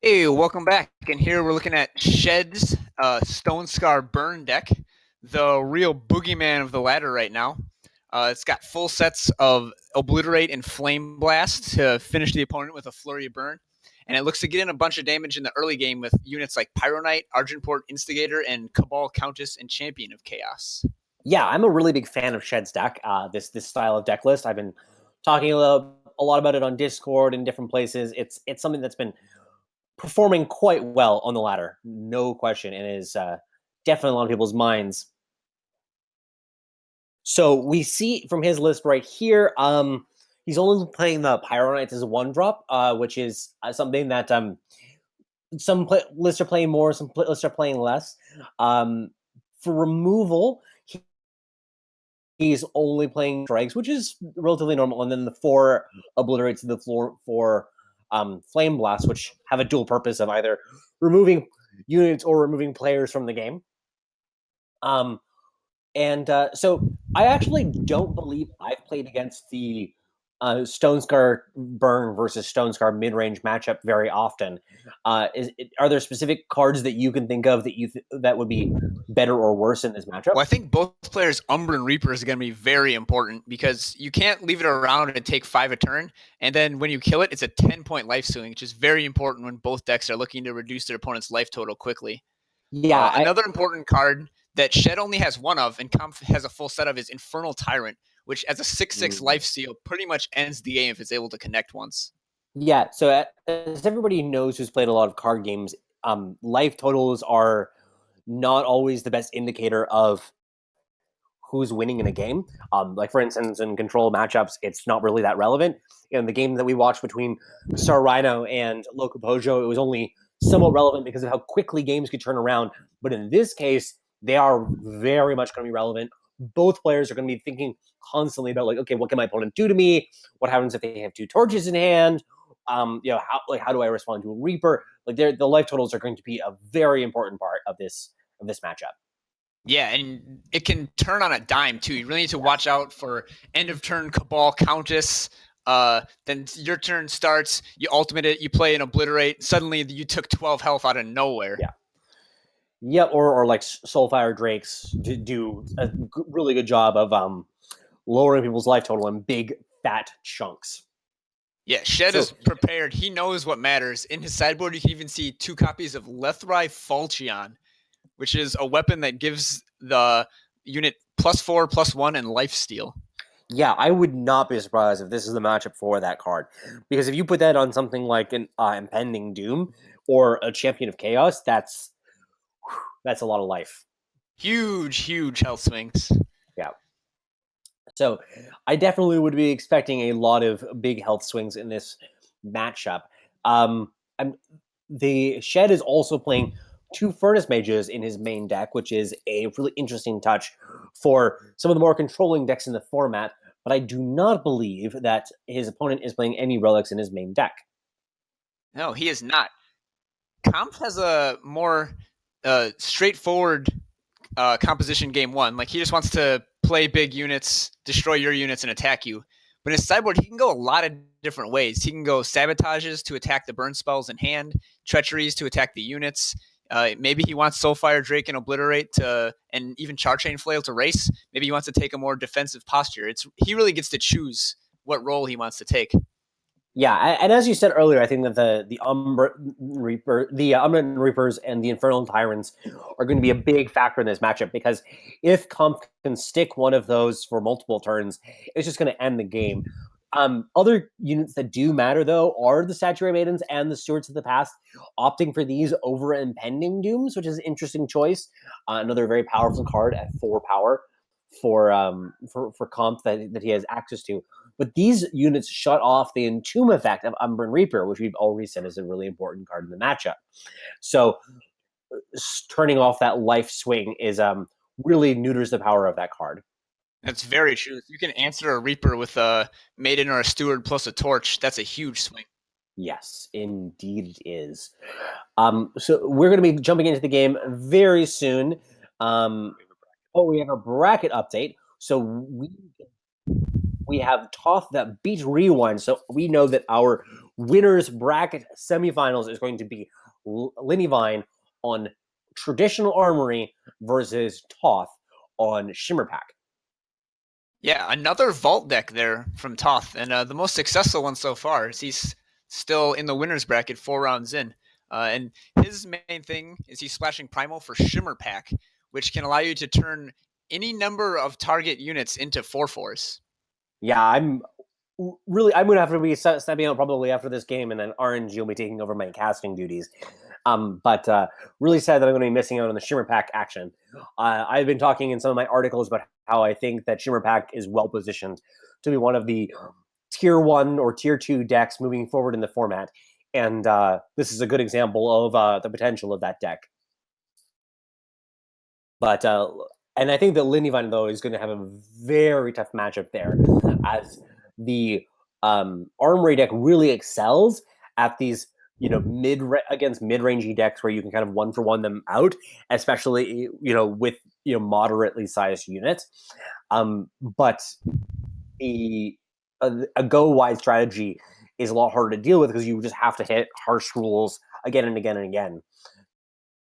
Hey, welcome back. And here we're looking at Shed's Stone Scar Burn deck, the real boogeyman of the ladder right now. It's got full sets of Obliterate and Flame Blast to finish the opponent with a Flurry of Burn. And it looks to get in a bunch of damage in the early game with units like Pyro Knight, Argenport Instigator, and Cabal Countess and Champion of Chaos. Yeah, I'm a really big fan of Shed's deck. This style of deck list. I've been talking a lot about it on Discord and different places. It's something that's been performing quite well on the ladder, no question, and is definitely on a lot of people's minds. So we see from his list right here, he's only playing the Pyro Knights as a 1-drop, which is something that lists are playing more, some lists are playing less. For removal, he's only playing strikes, which is relatively normal, and then the 4 obliterates to the floor for flame blasts, which have a dual purpose of either removing units or removing players from the game. So I actually don't believe I've played against the Stone Scar Burn versus Stone Scar mid-range matchup very often. Are there specific cards that you can think of that would be better or worse in this matchup? Well, I think both players, Umber and Reaper, is going to be very important because you can't leave it around and take 5 a turn. And then when you kill it, it's a 10-point life swing, which is very important when both decks are looking to reduce their opponent's life total quickly. Yeah, Another important card that Shed only has one of and Kampf has a full set of is Infernal Tyrant, which as a 6/6 life steal pretty much ends the game if it's able to connect once. Yeah, so as everybody knows who's played a lot of card games, life totals are not always the best indicator of who's winning in a game. Like for instance, in control matchups, it's not really that relevant. In the game that we watched between Star Rhino and Loco Pojo, it was only somewhat relevant because of how quickly games could turn around. But in this case, they are very much going to be relevant. Both players are going to be thinking constantly about like, okay, what can my opponent do to me? What happens if they have 2 torches in hand? How do I respond to a Reaper? Like the life totals are going to be a very important part of this matchup. Yeah, and it can turn on a dime too. You really need to watch out for end of turn Cabal Countess. Then your turn starts, you ultimate it, you play an Obliterate. Suddenly you took 12 health out of nowhere. Yeah. Yeah, or like Soulfire Drakes do a really good job of lowering people's life total in big fat chunks. Yeah, Shed is prepared. He knows what matters. In his sideboard, you can even see 2 copies of Lethrai Falchion, which is a weapon that gives the unit +4/+1 and lifesteal. Yeah, I would not be surprised if this is the matchup for that card. Because if you put that on something like an Impending Doom or a Champion of Chaos, that's a lot of life. Huge health swings. Yeah. So I definitely would be expecting a lot of big health swings in this matchup. The Shed is also playing 2 Furnace Mages in his main deck, which is a really interesting touch for some of the more controlling decks in the format. But I do not believe that his opponent is playing any relics in his main deck. No, he is not. Kampf has a more straightforward composition game 1. Like he just wants to play big units, destroy your units, and attack you. But in his sideboard, he can go a lot of different ways. He can go sabotages to attack the burn spells in hand, treacheries to attack the units. Maybe he wants Soulfire Drake and Obliterate and even Charchain Flail to race. Maybe he wants to take a more defensive posture. He really gets to choose what role he wants to take. Yeah, and as you said earlier, I think that the Umbra Reapers and the Infernal Tyrants are going to be a big factor in this matchup because if Kampf can stick one of those for multiple turns, it's just going to end the game. Other units that do matter, though, are the Saturate Maidens and the Stewards of the Past, opting for these over Impending Dooms, which is an interesting choice. Another very powerful card at 4 power for Kampf that he has access to. But these units shut off the Entomb effect of Umber and Reaper, which we've already said is a really important card in the matchup. So turning off that life swing is really neuters the power of that card. That's very true. If you can answer a Reaper with a Maiden or a Steward plus a Torch, that's a huge swing. Yes, indeed it is. So we're going to be jumping into the game very soon. We have a bracket update. So we have Toth that beat Rewind. So we know that our winners bracket semifinals is going to be Linivine on Traditional Armory versus Toth on Shimmerpack. Yeah, another vault deck there from Toth, and the most successful one so far. Is he's still in the winners bracket 4 rounds in, and his main thing is he's splashing Primal for Shimmer Pack, which can allow you to turn any number of target units into 4/4s. Yeah, I'm going to have to be stepping out probably after this game, and then RNG will be taking over my casting duties. But really sad that I'm going to be missing out on the Shimmer Pack action. I've been talking in some of my articles about how I think that Shimmer Pack is well positioned to be one of the tier 1 or tier 2 decks moving forward in the format. And this is a good example of the potential of that deck. But and I think that Linivine, though, is going to have a very tough matchup there, as the Armory deck really excels at these, against mid-rangey decks where you can kind of 1-for-1 them out, especially with moderately sized units. But a go wide strategy is a lot harder to deal with because you just have to hit harsh rules again and again and again.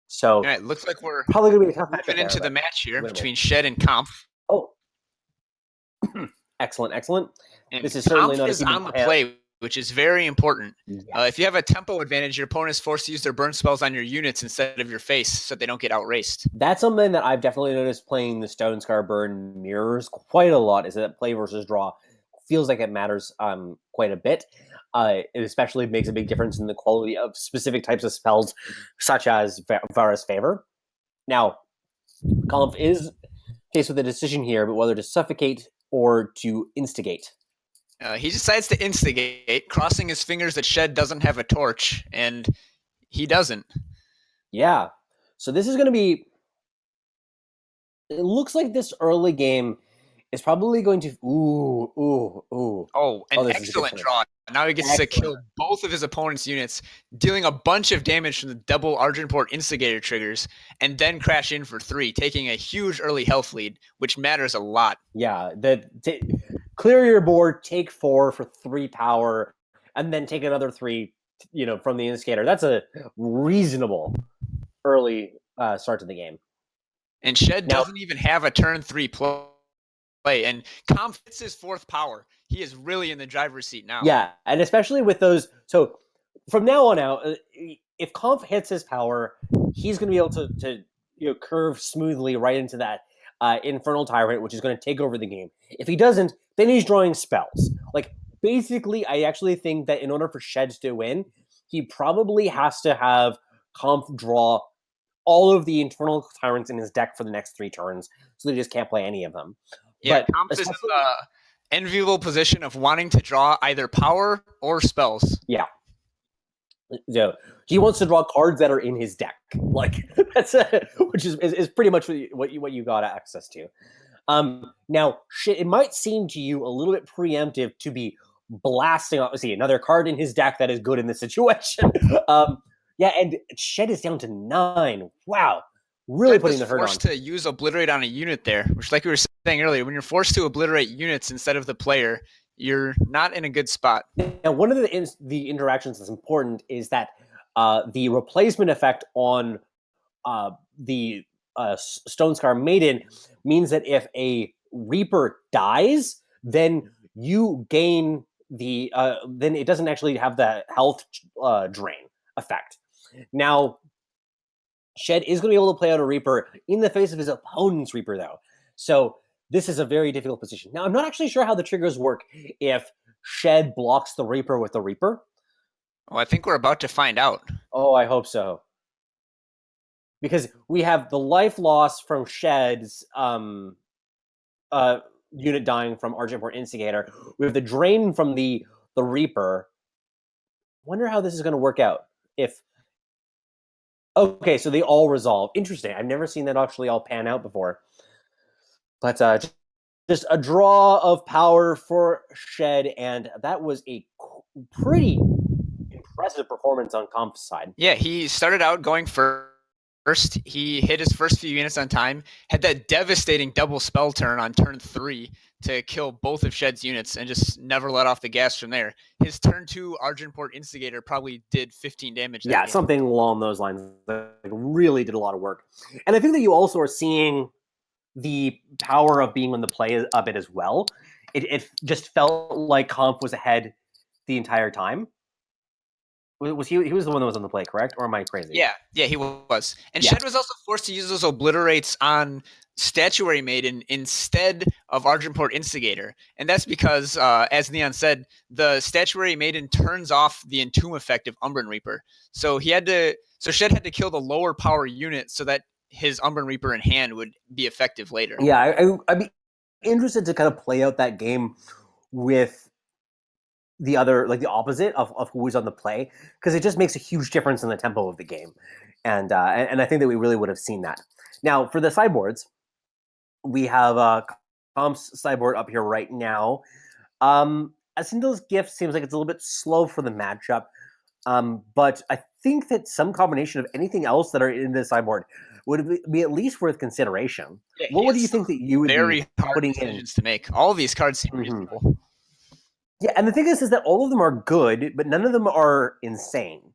So All right, looks like we're probably going to be a tough matchup moving there. into the match here between Shed and Kampf. Oh, excellent. And This is certainly Kampf not a is human on the play, which is very important. If you have a tempo advantage, your opponent is forced to use their burn spells on your units instead of your face so they don't get outraced. That's something that I've definitely noticed playing the Stone Scar Burn mirrors quite a lot, is that play versus draw feels like it matters quite a bit. It especially makes a big difference in the quality of specific types of spells, such as Vara's Favor. Now, Kampf is faced with a decision here, but whether to suffocate or to instigate. He decides to instigate, crossing his fingers that Shed doesn't have a torch, and he doesn't. Yeah. So this is going to be... It looks like this early game is probably going to... Ooh. Oh, an excellent draw. Now he gets to kill both of his opponent's units, dealing a bunch of damage from the double Argenport instigator triggers, and then crash in for 3, taking a huge early health lead, which matters a lot. Yeah, clear your board, take 4 for 3 power, and then take another 3, from the instigator. That's a reasonable early start to the game. And Shed doesn't even have a turn 3 play, and Kampf hits his 4th power. He is really in the driver's seat now. Yeah, and especially with those... So, from now on out, if Kampf hits his power, he's going to be able to curve smoothly right into that Infernal Tyrant, which is going to take over the game. If he doesn't, then he's drawing spells. Basically, I actually think that in order for Shed to win, he probably has to have Kampf draw all of the Infernal Tyrants in his deck for the next 3 turns, so they just can't play any of them. Yeah, Kampf is in the enviable position of wanting to draw either power or spells. Yeah. So he wants to draw cards that are in his deck, that's which is pretty much what you got access to. Now, it might seem to you a little bit preemptive to be blasting off. See, another card in his deck that is good in this situation. Yeah, and Shed is down to 9. Wow, really putting the hurt on. Forced to use Obliterate on a unit there, which, like we were saying earlier, when you're forced to obliterate units instead of the player, you're not in a good spot. Now, one of the interactions that's important is that the replacement effect on the Stone Scar Maiden means that if a Reaper dies, then you gain the... then it doesn't actually have the health drain effect. Now, Shed is going to be able to play out a Reaper in the face of his opponent's Reaper, though. So this is a very difficult position. Now, I'm not actually sure how the triggers work if Shed blocks the Reaper with the Reaper. Well, I think we're about to find out. Oh, I hope so. Because we have the life loss from Shed's unit dying from Argenport Instigator. We have the drain from the Reaper. Wonder how this is going to work out. Okay, so they all resolve. Interesting. I've never seen that actually all pan out before. But just a draw of power for Shed, and that was a pretty impressive performance on Kampf's side. Yeah, he started out going first, first. He hit his first few units on time, had that devastating double spell turn on turn 3 to kill both of Shed's units, and just never let off the gas from there. His turn 2 Argenport Instigator probably did 15 damage that Yeah, game. something along those lines. Like, really did a lot of work. And I think that you also are seeing the power of being on the play a bit as well. It just felt like Comp was ahead the entire time. Was he? He was the one that was on the play, correct? Or am I crazy? Yeah, he was. And Yeah. Shed was also forced to use those obliterates on Statuary Maiden instead of Argenport Instigator. And that's because, as Neon said, the Statuary Maiden turns off the Entomb effect of Umbran Reaper. So Shed had to kill the lower power unit so that his Umbran Reaper in hand would be effective later. Yeah, I'd be interested to kind of play out that game with the other, like the opposite of who was on the play, because it just makes a huge difference in the tempo of the game, and I think that we really would have seen that. Now for the sideboards, we have Comp's sideboard up here right now. Asindil's Gift seems like it's a little bit slow for the matchup, but I think that some combination of anything else that are in the sideboard would be at least worth consideration. Yeah, What he would has you think some that you would be very hard putting in? decisions to make. All of these cards seem Mhm. reasonable. Yeah, and the thing is that all of them are good, but none of them are insane,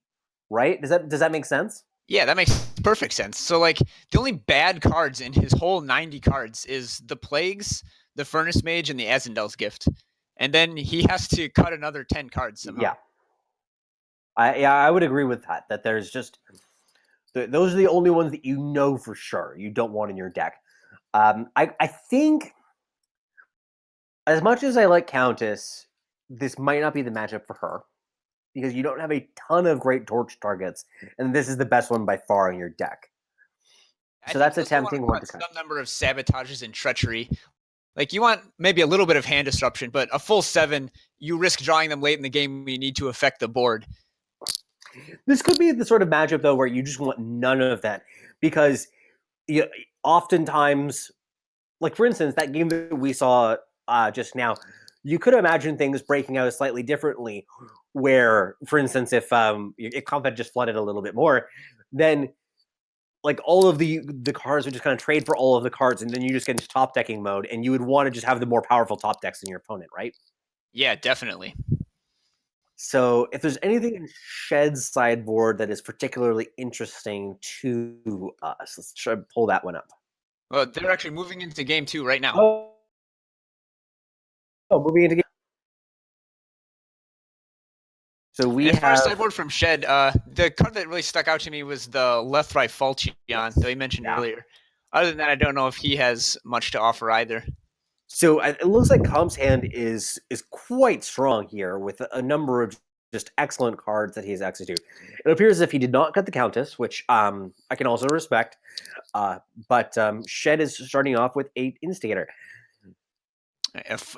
right? Does that make sense? Yeah, that makes perfect sense. So, like, the only bad cards in his whole 90 cards is the Plagues, the Furnace Mage, and the Azendel's Gift. And then he has to cut another 10 cards somehow. Yeah, I would agree with that. That there's just those are the only ones that you know for sure you don't want in your deck. I think as much as I like Countess, this might not be the matchup for her because you don't have a ton of great torch targets, and this is the best one by far in your deck. I So think that's you a also want tempting to one cut to cut. some number of sabotages and treachery. Like, you want maybe a little bit of hand disruption, but a full 7, you risk drawing them late in the game when you need to affect the board. This could be the sort of matchup though where you just want none of that because you, oftentimes, like for instance, that game that we saw just now, you could imagine things breaking out slightly differently. Where, for instance, if Comp had just flooded a little bit more, then like all of the cards would just kind of trade for all of the cards, and then you just get into top decking mode, and you would want to just have the more powerful top decks than your opponent, right? Yeah, definitely. So if there's anything in Shed's sideboard that is particularly interesting to us, let's try to pull that one up. Well, they're actually moving into game 2 right now. Moving into game. So we As far as have sideboard from Shed, the card that really stuck out to me was the left right Falchion that we mentioned earlier. Other than that, I don't know if he has much to offer either. So it looks like Comp's hand is quite strong here with a number of just excellent cards that he has access to. It appears as if he did not cut the Countess, which I can also respect. But Shed is starting off with 8 Instigator.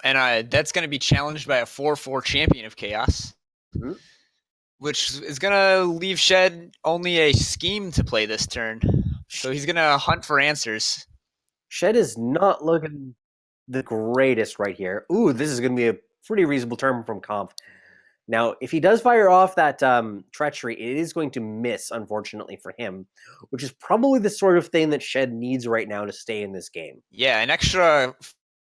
And that's going to be challenged by a 4/4 Champion of Chaos, Mhm. which is going to leave Shed only a scheme to play this turn. So he's going to hunt for answers. Shed is not looking the greatest right here. Ooh, this is going to be a pretty reasonable turn from Comp. Now, if he does fire off that treachery, it is going to miss, unfortunately for him, which is probably the sort of thing that Shed needs right now to stay in this game. Yeah, an extra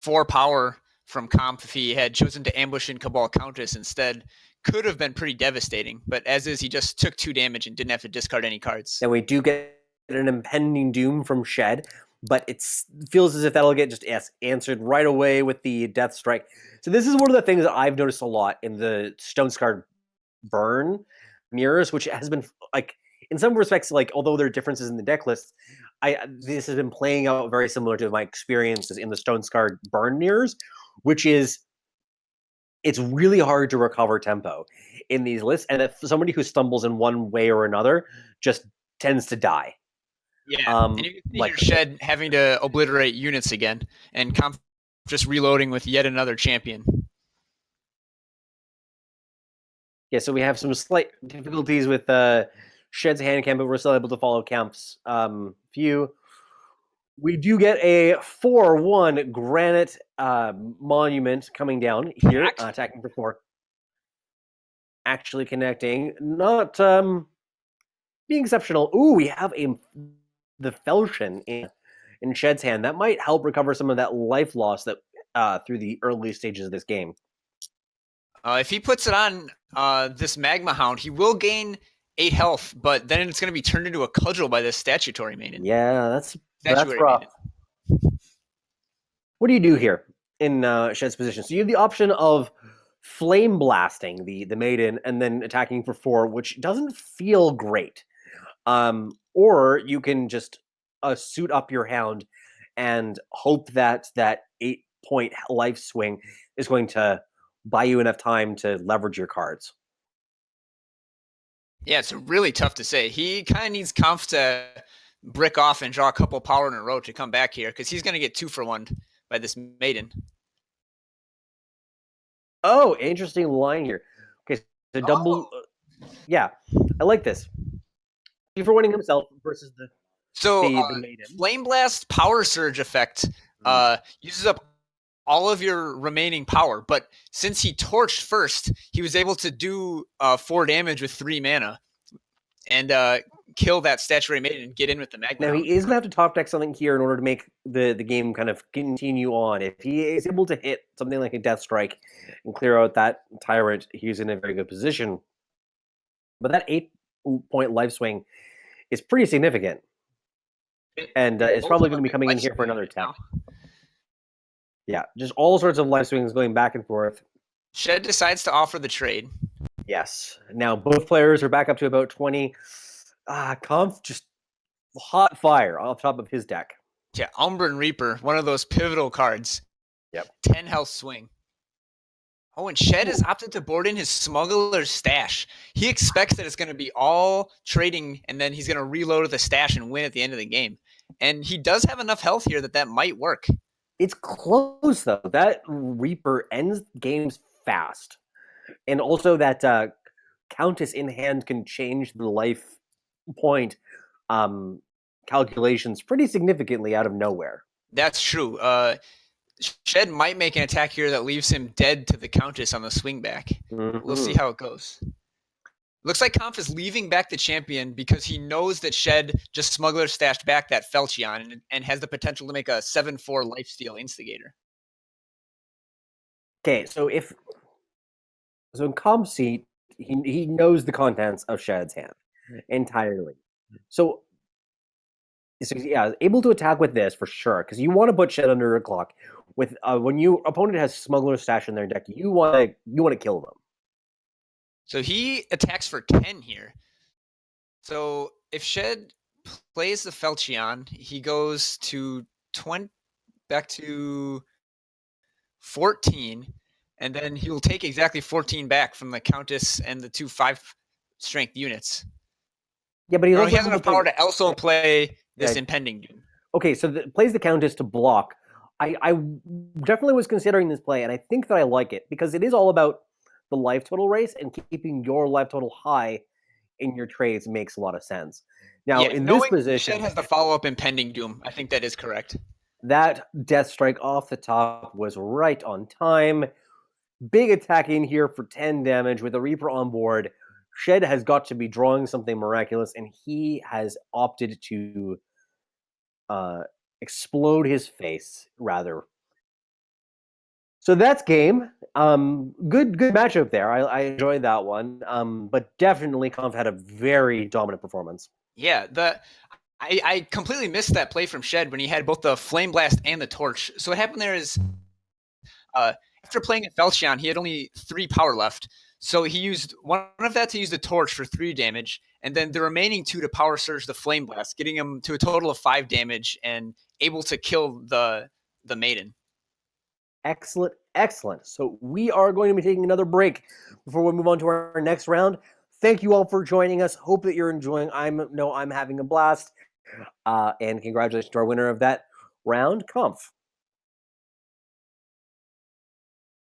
4 power from Comp if he had chosen to ambush in Cabal Countess instead could have been pretty devastating. But as is, he just took 2 damage and didn't have to discard any cards. And we do get an impending doom from Shed, but it feels as if that'll get just answered right away with the Death Strike. So this is one of the things that I've noticed a lot in the Stone Scarred Burn mirrors, which has been like in some respects, like although there are differences in the deck lists, this has been playing out very similar to my experiences in the Stone Scarred Burn mirrors, which is it's really hard to recover tempo in these lists, and if somebody who stumbles in one way or another just tends to die. Yeah, and you can see here Shed having to obliterate units again, and Comp just reloading with yet another champion. Yeah, so we have some slight difficulties with Shed's hand cam, but we're still able to follow Camp's view. We do get a 4/1 granite monument coming down here, attacking for 4. Actually connecting, not being exceptional. Ooh, we have a the Falchion in Shed's hand, that might help recover some of that life loss that through the early stages of this game. If he puts it on this Magma Hound, he will gain 8 health, but then it's going to be turned into a cudgel by this Statutory Maiden. Yeah, that's Statuary rough. Maiden. What do you do here in Shed's position? So you have the option of flame blasting the maiden and then attacking for 4, which doesn't feel great. Or you can just suit up your hound and hope that that 8-point life swing is going to buy you enough time to leverage your cards. Yeah, it's really tough to say. He kind of needs Kampf to brick off and draw a couple power in a row to come back here because he's going to get 2 for 1 by this Maiden. Oh, interesting line here. Okay, so double. Yeah, I like this. For winning himself versus So the maiden. Flame Blast Power Surge effect uses up all of your remaining power, but since he torched first, he was able to do 4 damage with 3 mana and kill that Statuary Maiden and get in with the Magma Now Hound. he is going to have to top deck something here in order to make the game kind of continue on. If he is able to hit something like a Death Strike and clear out that Tyrant, he's in a very good position. But that 8-point life swing is pretty significant. And it's probably going to be coming in here for another 10. Yeah, just all sorts of life swings going back and forth. Shed decides to offer the trade. Yes. Now both players are back up to about 20. Kampf just hot fire off top of his deck. Yeah, Umbran Reaper, one of those pivotal cards. Yep. 10 health swing. Oh, and Shed has opted to board in his Smuggler's Stash. He expects that it's going to be all trading, and then he's going to reload with a stash and win at the end of the game. And he does have enough health here that might work. It's close, though. That Reaper ends games fast. And also that Countess in hand can change the life point calculations pretty significantly out of nowhere. That's true. Shed might make an attack here that leaves him dead to the Countess on the swing back. Mm-hmm. We'll see how it goes. Looks like Kampf is leaving back the champion because he knows that Shed just Smuggler stashed back that Falchion and has the potential to make a 7-4 lifesteal instigator. Okay, so in Kampf's seat, he knows the contents of Shed's hand entirely. So yeah, able to attack with this for sure, because you want to put Shed under a clock. With when your opponent has Smuggler Stash in their deck, you want to kill them. So he attacks for 10 here. So if Shed plays the Falchion, he goes to 20 back to 14, and then he will take exactly 14 back from the Countess and the 2 5-strength units. Yeah, but he has enough power to also play this Impending Doom. Okay, so plays the Countess to block. I definitely was considering this play, and I think that I like it because it is all about the life total race, and keeping your life total high in your trades makes a lot of sense. Now, in this position, Shed has the follow-up Impending Doom. I think that is correct. That Death Strike off the top was right on time. Big attack in here for 10 damage with a Reaper on board. Shed has got to be drawing something miraculous, and he has opted to explode his face, rather. So that's game. Good matchup there. I enjoyed that one. But definitely Kampf had a very dominant performance. Yeah, I completely missed that play from Shed when he had both the Flame Blast and the Torch. So what happened there is after playing a Falchion, he had only 3 power left. So he used one of that to use the Torch for 3 damage, and then the remaining 2 to power surge the Flame Blast, getting him to a total of 5 damage and able to kill the Maiden. Excellent, excellent. So we are going to be taking another break before we move on to our next round. Thank you all for joining us. Hope that you're enjoying. I'm having a blast. And congratulations to our winner of that round, Kampf.